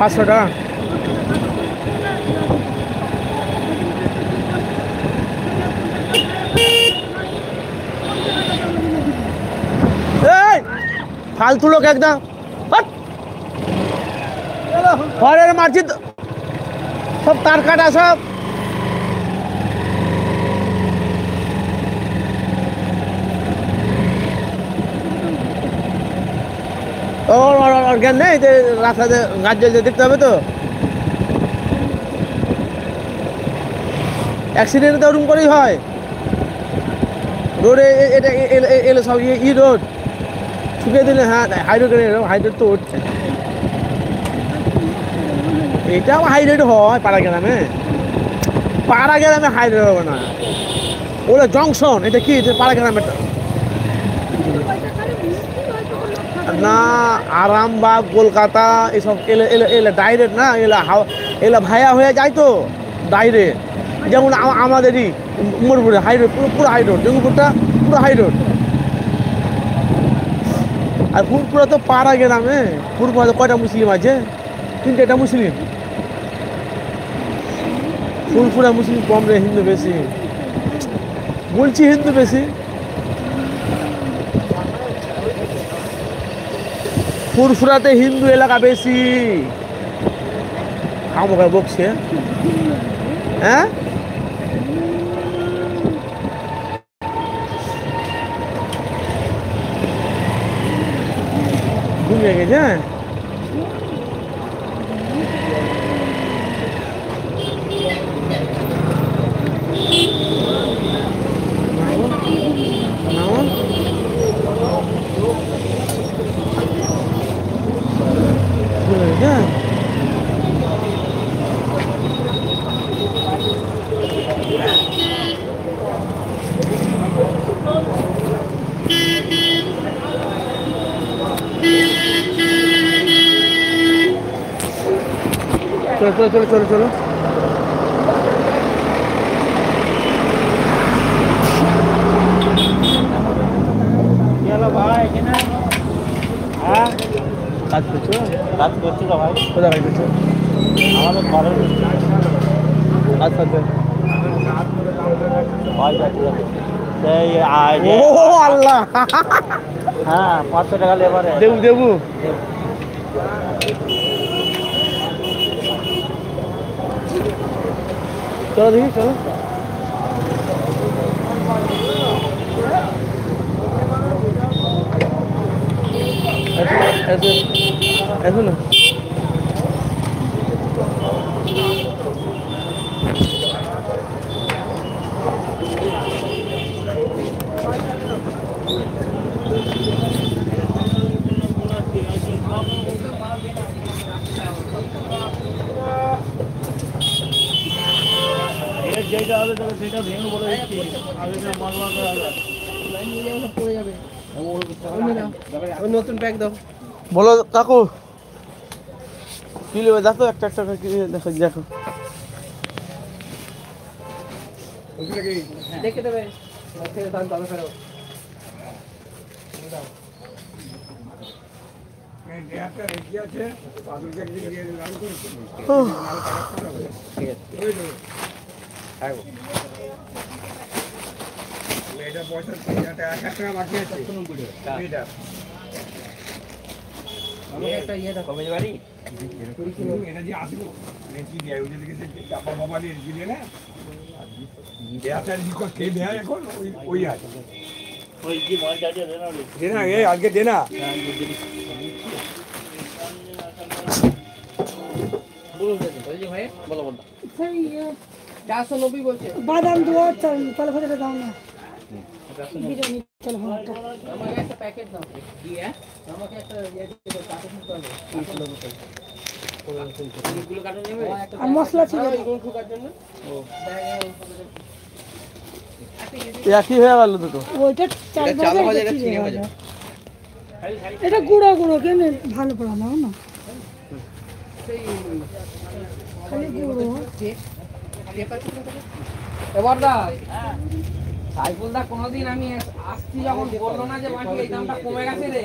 500 টাকা। এই ফালতু লোক একদম ঘরের মারছি সব তার কাটা সব। ওর জ্ঞান নেই যে রাস্তাতে গাছ জ্বলছে দেখতে হবে তো। অ্যাক্সিডেন্ট তো ওরকম করেই হয় রোডে। এটা এলো সব ই রোড শুকিয়ে দিলে। হ্যাঁ হাই রোড, হাই রোড তো উঠছে। এটাও হাই রোড হয় পাড়া গ্রামে, পাড়া গ্রামে হাই রোড হবে না, ওটা জংশন। এটা কি পাড়া গ্রামে না, আরামবাগ কলকাতা এসব এলে এলে এলে ডাইরেক্ট না, এলা ভায়া হয়ে যায় তো ডাইরেক্ট। যেমন আমাদেরই মোড়পুরে হাই রোড, পুরো হাই রোড, জঙ্গিপুরটা পুরো হাই রোড। আর ফুরপুরা তো পাড়া গ্রামে। ফুরপুরা কয়টা মুসলিম আছে? 3টা মুসলিম। ফুরপুরা মুসলিম কম রে, হিন্দু বেশি। বলছি হিন্দু বেশি। ফুরফুরাতে হিন্দু এলাকা বেশি। আমাকে বকছে হ্যাঁ। ঘুমিয়ে গেছে। চলো চলো চলো চলো চলো। কাজ করছো? কাজ করছি তো ভাই। কোথায় কাজ করছো? আমাদের ঘরের কাজ করবে। ও আল্লাহ, হ্যাঁ 500 টাকা লেবারে দেবু দেবু। চলো দেখি চলো। ऐसे ना যেটা হবে তবে সেটা ভেঙে বলে দিচ্ছি। আগে মাল মাল লাইন নিয়ে যাবে, পড়ে যাবে। ওই নতুন প্যাক দাও। বলো কাকু কি নেবে? দেখো একটা একটা দেখো দেখো। দেখে দেবে পয়সা 1 টাকা বাকি আছে। একটা ইয়ে দেখো বাড়ি এটা যে আসবো কি দেয় ওই যে চাপা বাবা নিয়ে দিলে না দেয়াটা লিখো কে দেয় এখন ওই আছে ওই কি মাল যাচ্ছে দে না এই আজকে দে না বলো যে ভাই বলো বলো সেই 490 বলছে বাদাম দুয়া তাহলে ফেলে দাও না। আমাকে একটা প্যাকেট দাও। কি হ্যাঁ আমাকে একটা ইয়ে দিতে কাটো দিতে হবে 3 কিলো বোতল। এগুলো কাটো নেবে আর মশলা ছিল ঢোকার জন্য। ও একই হয়ে গেল দুটো। ওইটা 4 বাজে এটা 3 বাজে। এটা গুঁড়ো গুঁড়ো কেন ভালো পড়া নাও না সেই খালি গুঁড়ো এবার দা সাইফুল দা কোনোদিন আমি আসছি যখন বললো না যে বাকি এই দামটা কমে গেছে রে।